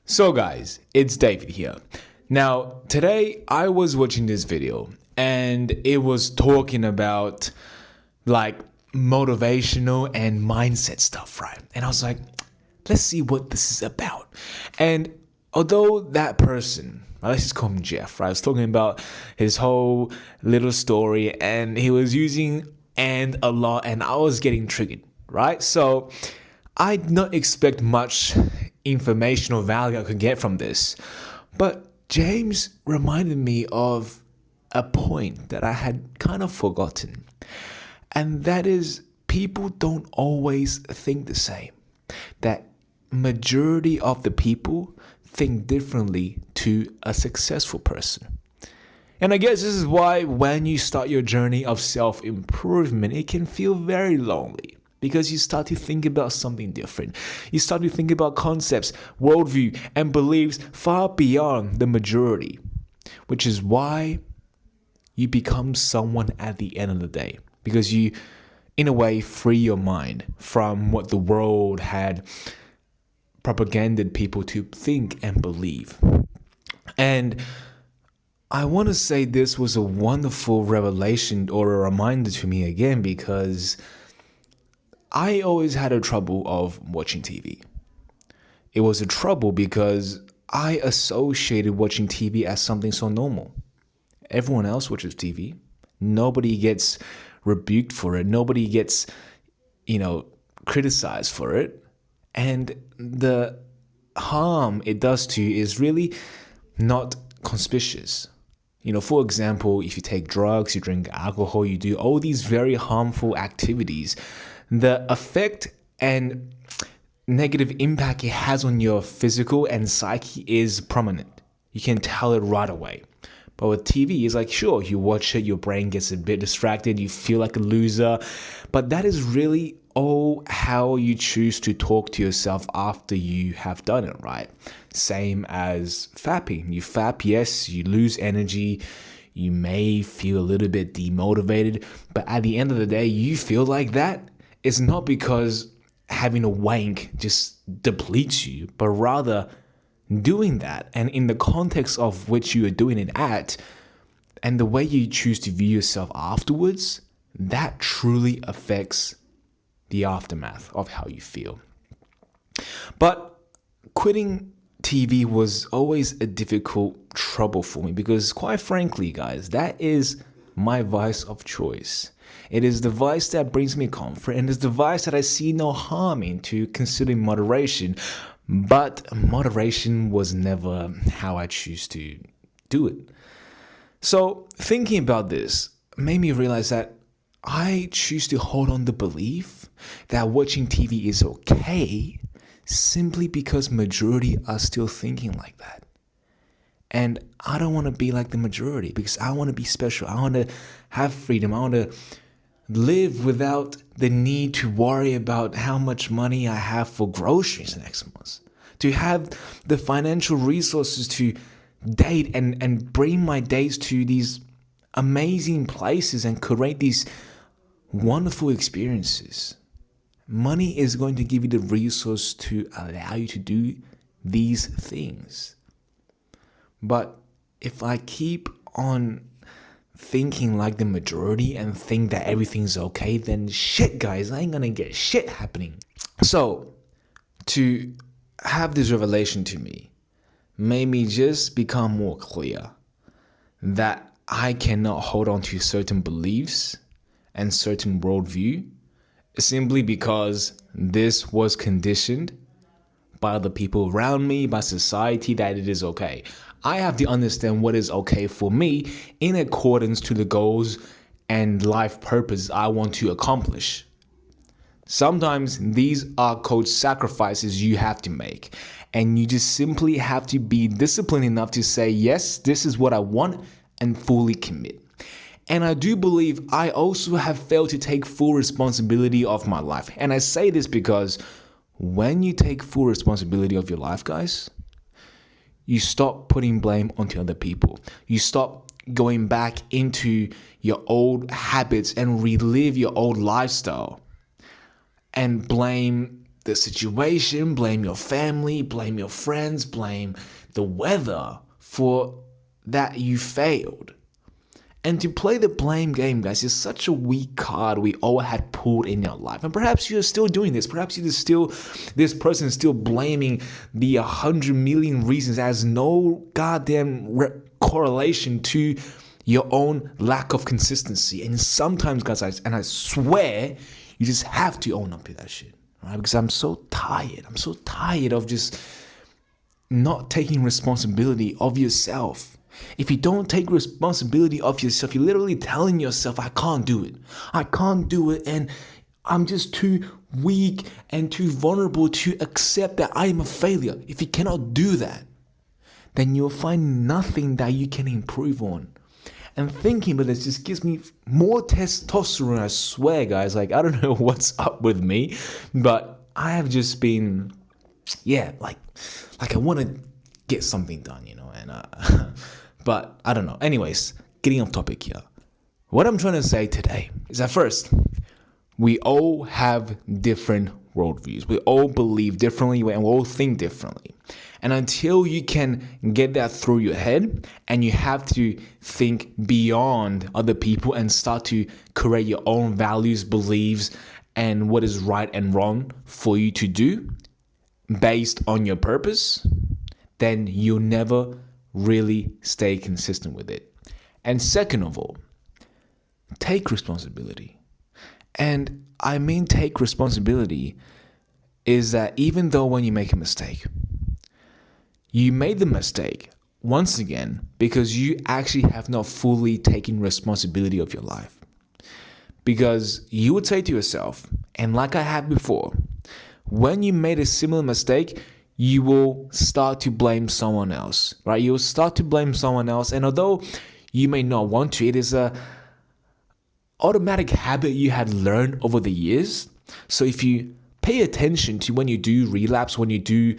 So guys, it's David here. Now, today I was watching this video and it was talking about like motivational and mindset stuff, right? And I was like, let's see what this is about. And although that person, let's just call him Jeff, right? I was talking about his whole little story and he was using and a lot and I was getting triggered, right? So I did not expect much information or value I could get from this. But James reminded me of a point that I had kind of forgotten. And that is, people don't always think the same. That majority of the people think differently to a successful person. And I guess this is why when you start your journey of self-improvement, it can feel very lonely. Because you start to think about something different. You start to think about concepts, worldview, and beliefs far beyond the majority. Which is why you become someone at the end of the day. Because you, in a way, free your mind from what the world had propaganded people to think and believe. And I want to say this was a wonderful revelation or a reminder to me again because I always had a trouble of watching TV. It was a trouble because I associated watching TV as something so normal. Everyone else watches TV. Nobody gets rebuked for it. Nobody gets, criticized for it. And the harm it does to you is really not conspicuous. For example, if you take drugs, you drink alcohol, you do all these very harmful activities, the effect and negative impact it has on your physical and psyche is prominent. You can tell it right away. But with TV, it's like, sure, you watch it, your brain gets a bit distracted, you feel like a loser. But that is really all how you choose to talk to yourself after you have done it, right? Same as fapping. You fap, yes, you lose energy. You may feel a little bit demotivated. But at the end of the day, you feel like that. It's not because having a wank just depletes you, but rather doing that and in the context of which you are doing it at and the way you choose to view yourself afterwards, that truly affects the aftermath of how you feel. But quitting TV was always a difficult trouble for me because quite frankly, guys, that is my vice of choice. It is the vice that brings me comfort and it's the vice that I see no harm in to considering moderation. But moderation was never how I choose to do it. So thinking about this made me realize that I choose to hold on the belief that watching TV is okay simply because majority are still thinking like that. And I don't want to be like the majority because I want to be special. I want to have freedom. I want to live without the need to worry about how much money I have for groceries next month. To have the financial resources to date and bring my dates to these amazing places and create these wonderful experiences. Money is going to give you the resource to allow you to do these things. But if I keep on thinking like the majority and think that everything's okay, then shit, guys, I ain't gonna get shit happening. So, to have this revelation to me made me just become more clear that I cannot hold on to certain beliefs and certain worldview simply because this was conditioned by the people around me, by society, that it is okay. I have to understand what is okay for me in accordance to the goals and life purpose I want to accomplish. Sometimes these are called sacrifices you have to make. And you just simply have to be disciplined enough to say, yes, this is what I want and fully commit. And I do believe I also have failed to take full responsibility of my life. And I say this because when you take full responsibility of your life, guys, you stop putting blame onto other people. You stop going back into your old habits and relive your old lifestyle and blame the situation, blame your family, blame your friends, blame the weather for that you failed. And to play the blame game, guys, is such a weak card we all had pulled in your life. And perhaps you're still doing this. Perhaps this person is still blaming the 100 million reasons that has no goddamn correlation to your own lack of consistency. And sometimes, guys, I swear, you just have to own up to that shit. Right? Because I'm so tired. I'm so tired of just not taking responsibility of yourself. If you don't take responsibility of yourself, you're literally telling yourself, I can't do it. I can't do it. And I'm just too weak and too vulnerable to accept that I am a failure. If you cannot do that, then you'll find nothing that you can improve on. And thinking about this just gives me more testosterone, I swear, guys. Like, I don't know what's up with me, but I have just been, like I want to get something done, and but I don't know. Anyways, getting off topic here. What I'm trying to say today is that first, we all have different worldviews. We all believe differently and we all think differently. And until you can get that through your head and you have to think beyond other people and start to create your own values, beliefs, and what is right and wrong for you to do based on your purpose, then you'll never really stay consistent with it. And second of all, take responsibility. And I mean take responsibility is that even though when you make a mistake, you made the mistake once again because you actually have not fully taken responsibility of your life. Because you would say to yourself, and like I had before, when you made a similar mistake, you will start to blame someone else, right? You'll start to blame someone else. And although you may not want to, it is a automatic habit you had learned over the years. So if you pay attention to when you do relapse, when you do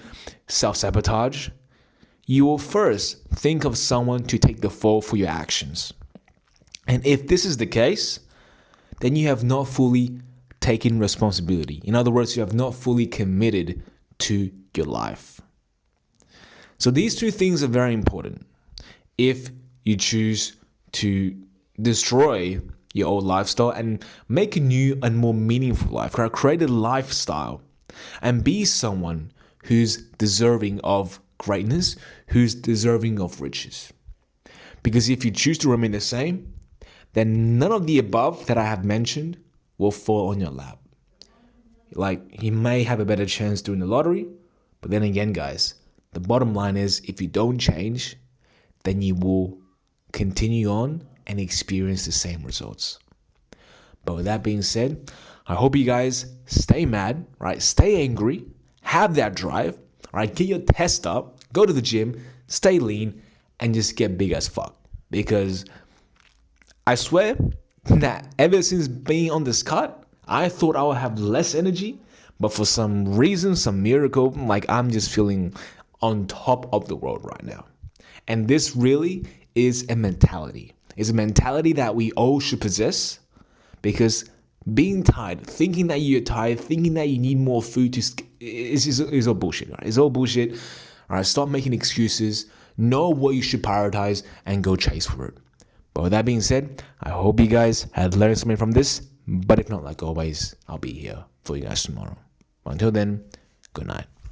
self-sabotage, you will first think of someone to take the fall for your actions. And if this is the case, then you have not fully taken responsibility. In other words, you have not fully committed to your life. So these two things are very important. If you choose to destroy your old lifestyle and make a new and more meaningful life, create a lifestyle and be someone who's deserving of greatness, who's deserving of riches. Because if you choose to remain the same, then none of the above that I have mentioned will fall on your lap. Like, you may have a better chance doing the lottery, but then again, guys, the bottom line is if you don't change, then you will continue on and experience the same results. But with that being said, I hope you guys stay mad, right? Stay angry, have that drive, right? Get your test up, go to the gym, stay lean, and just get big as fuck. Because I swear that ever since being on this cut, I thought I would have less energy, but for some reason, some miracle, like I'm just feeling on top of the world right now. And this really is a mentality. It's a mentality that we all should possess, because being tired, thinking that you're tired, thinking that you need more food is all bullshit, right? It's all bullshit. All right, stop making excuses, know what you should prioritize, and go chase for it. But with that being said, I hope you guys had learned something from this. But if not, like always, I'll be here for you guys tomorrow. Until then, good night.